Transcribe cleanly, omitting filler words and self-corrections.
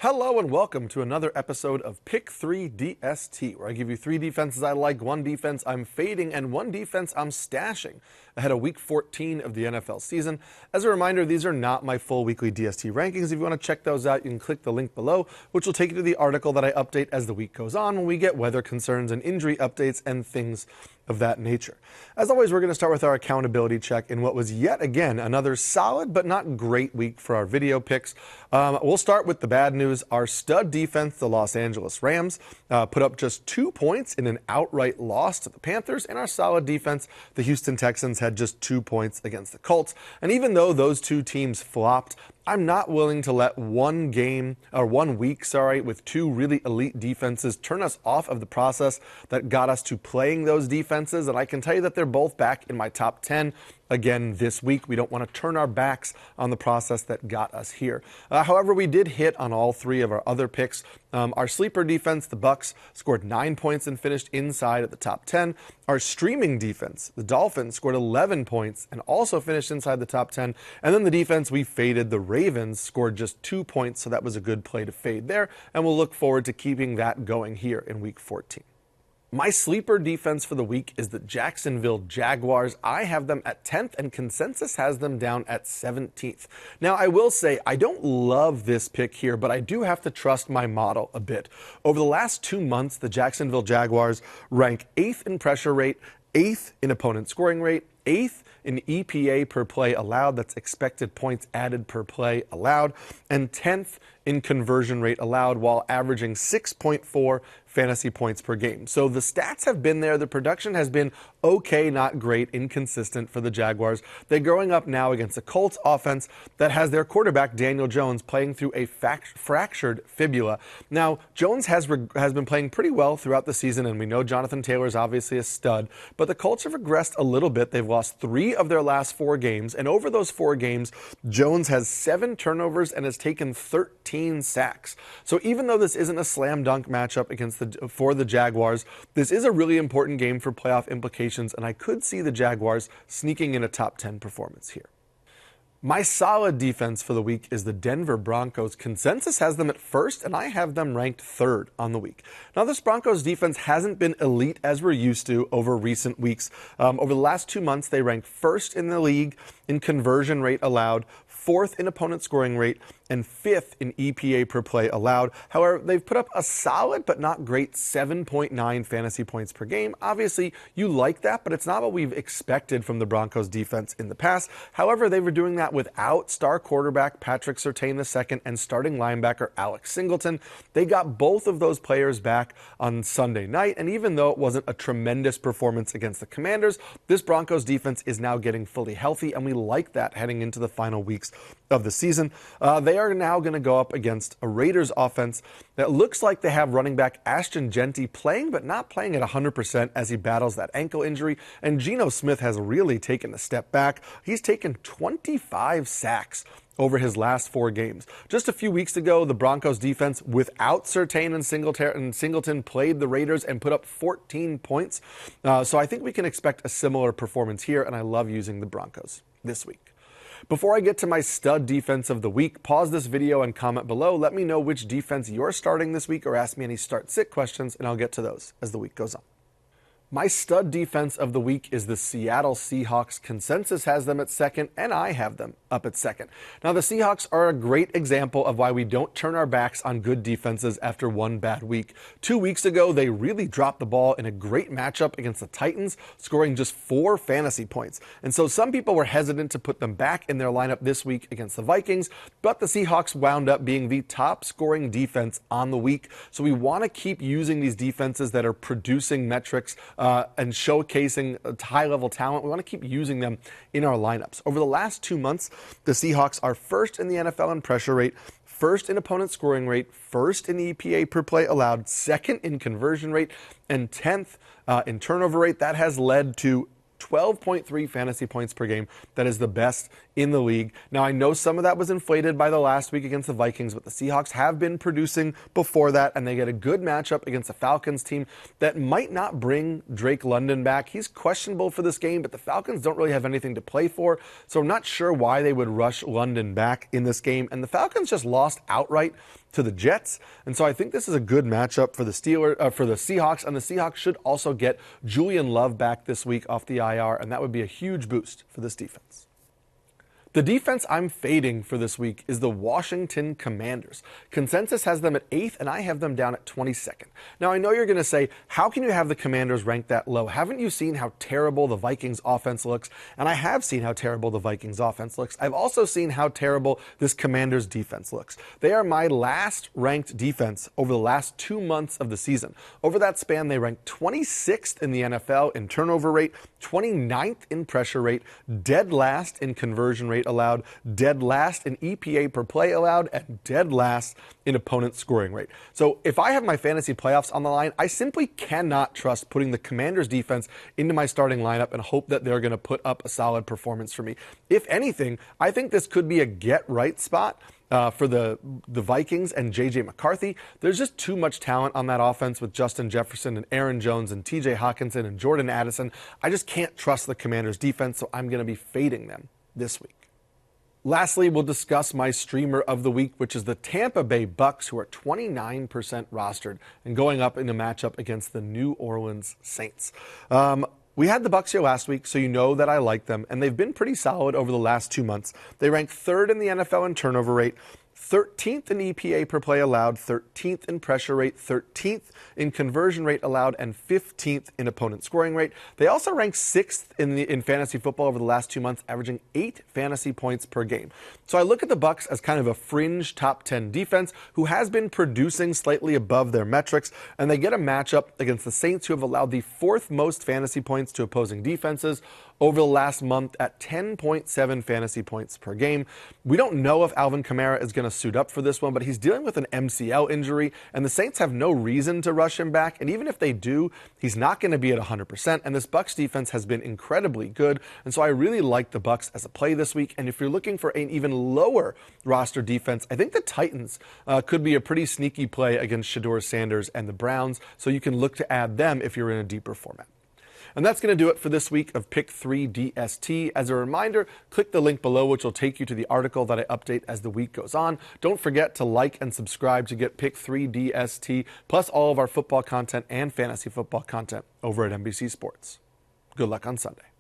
Hello and welcome to another episode of Pick 3 DST, where I give you 3 defenses I like, 1 defense I'm fading, and 1 defense I'm stashing ahead of Week 14 of the NFL season. As a reminder, these are not my full weekly DST rankings. If you want to check those out, you can click the link below, which will take you to the article that I update as the week goes on when we get weather concerns and injury updates and things of that nature. As always, we're going to start with our accountability check in what was yet again another solid but not great week for our video picks. We'll start with the bad news. Our stud defense, the Los Angeles Rams, put up just 2 points in an outright loss to the Panthers, and our solid defense, the Houston Texans, had just 2 points against the Colts. And even though those two teams flopped, I'm not willing to let 1 week with 2 really elite defenses turn us off of the process that got us to playing those defenses. And I can tell you that they're both back in my top 10 again this week. We don't want to turn our backs on the process that got us here. However, we did hit on all 3 of our other picks. Our sleeper defense, the Bucs, scored 9 points and finished inside at the top 10. Our streaming defense, the Dolphins, scored 11 points and also finished inside the top 10. And then the defense we faded, the Ravens, scored just 2 points, so that was a good play to fade there. And we'll look forward to keeping that going here in Week 14. My sleeper defense for the week is the Jacksonville Jaguars. I have them at 10th, and consensus has them down at 17th. Now, I will say I don't love this pick here, but I do have to trust my model a bit. Over the last 2 months, the Jacksonville Jaguars rank 8th in pressure rate, 8th in opponent scoring rate, 8th in EPA per play allowed, that's expected points added per play allowed, and 10th in conversion rate allowed, while averaging 6.4 fantasy points per game. So the stats have been there. The production has been okay, not great, inconsistent for the Jaguars. They're growing up now against a Colts offense that has their quarterback, Daniel Jones, playing through a fractured fibula. Now, Jones has been playing pretty well throughout the season, and we know Jonathan Taylor is obviously a stud, but the Colts have regressed a little bit. They've lost 3 of their last 4 games, and over those 4 games, Jones has 7 turnovers and has taken 13 sacks. So even though this isn't a slam dunk matchup for the Jaguars, this is a really important game for playoff implications, and I could see the Jaguars sneaking in a top 10 performance here. My solid defense for the week is the Denver Broncos. Consensus has them at 1st, and I have them ranked 3rd on the week. Now, this Broncos defense hasn't been elite as we're used to over recent weeks. Over the last 2 months, they ranked 1st in the league in conversion rate allowed, 4th in opponent scoring rate, and 5th in EPA per play allowed. However, they've put up a solid but not great 7.9 fantasy points per game. Obviously, you like that, but it's not what we've expected from the Broncos defense in the past. However, they were doing that without star quarterback Patrick Surtain II and starting linebacker Alex Singleton. They got both of those players back on Sunday night, and even though it wasn't a tremendous performance against the Commanders, this Broncos defense is now getting fully healthy, and we like that heading into the final weeks of the season. They are now going to go up against a Raiders offense that looks like they have running back Ashton Genty playing, but not playing at 100% as he battles that ankle injury. And Geno Smith has really taken a step back. He's taken 25 sacks over his last 4 games. Just a few weeks ago, the Broncos defense without Surtain and Singleton played the Raiders and put up 14 points. So I think we can expect a similar performance here, and I love using the Broncos this week. Before I get to my stud defense of the week, pause this video and comment below. Let me know which defense you're starting this week, or ask me any start-sit questions, and I'll get to those as the week goes on. My stud defense of the week is the Seattle Seahawks. Consensus has them at 2nd, and I have them up at 2nd. Now, the Seahawks are a great example of why we don't turn our backs on good defenses after 1 bad week. 2 weeks ago, they really dropped the ball in a great matchup against the Titans, scoring just 4 fantasy points. And so some people were hesitant to put them back in their lineup this week against the Vikings, but the Seahawks wound up being the top scoring defense on the week. So we want to keep using these defenses that are producing metrics and showcasing high-level talent. We want to keep using them in our lineups. Over the last 2 months, the Seahawks are 1st in the NFL in pressure rate, 1st in opponent scoring rate, 1st in EPA per play allowed, 2nd in conversion rate, and 10th in turnover rate. That has led to 12.3 fantasy points per game. That is the best in the league. Now, I know some of that was inflated by the last week against the Vikings, but the Seahawks have been producing before that, and they get a good matchup against a Falcons team that might not bring Drake London back. He's questionable for this game, but the Falcons don't really have anything to play for, so I'm not sure why they would rush London back in this game. And the Falcons just lost outright to the Jets. And so I think this is a good matchup for the Seahawks, and the Seahawks should also get Julian Love back this week off the IR, and that would be a huge boost for this defense. The defense I'm fading for this week is the Washington Commanders. Consensus has them at 8th, and I have them down at 22nd. Now, I know you're going to say, how can you have the Commanders ranked that low? Haven't you seen how terrible the Vikings offense looks? And I have seen how terrible the Vikings offense looks. I've also seen how terrible this Commanders defense looks. They are my last ranked defense over the last 2 months of the season. Over that span, they ranked 26th in the NFL in turnover rate, 29th in pressure rate, dead last in conversion rate allowed, dead last in EPA per play allowed, and dead last in opponent scoring rate. So if I have my fantasy playoffs on the line, I simply cannot trust putting the Commanders defense into my starting lineup and hope that they're going to put up a solid performance for me. If anything, I think this could be a get-right spot for the Vikings and J.J. McCarthy. There's just too much talent on that offense with Justin Jefferson and Aaron Jones and T.J. Hawkinson and Jordan Addison. I just can't trust the Commanders defense, so I'm going to be fading them this week. Lastly, we'll discuss my streamer of the week, which is the Tampa Bay Bucks, who are 29% rostered and going up in a matchup against the New Orleans Saints. We had the Bucks here last week, so you know that I like them, and they've been pretty solid over the last 2 months. They rank 3rd in the NFL in turnover rate, 13th in EPA per play allowed, 13th in pressure rate, 13th in conversion rate allowed, and 15th in opponent scoring rate. They also rank 6th in fantasy football over the last 2 months, averaging 8 fantasy points per game. So I look at the Bucks as kind of a fringe top 10 defense who has been producing slightly above their metrics, and they get a matchup against the Saints, who have allowed the 4th most fantasy points to opposing defenses over the last month at 10.7 fantasy points per game. We don't know if Alvin Kamara is going to suit up for this one, but he's dealing with an MCL injury, and the Saints have no reason to rush him back. And even if they do, he's not going to be at 100%. And this Bucs defense has been incredibly good, and so I really like the Bucs as a play this week. And if you're looking for an even lower roster defense, I think the Titans could be a pretty sneaky play against Shedeur Sanders and the Browns, so you can look to add them if you're in a deeper format. And that's going to do it for this week of Pick 3 DST. As a reminder, click the link below, which will take you to the article that I update as the week goes on. Don't forget to like and subscribe to get Pick 3 DST, plus all of our football content and fantasy football content over at NBC Sports. Good luck on Sunday.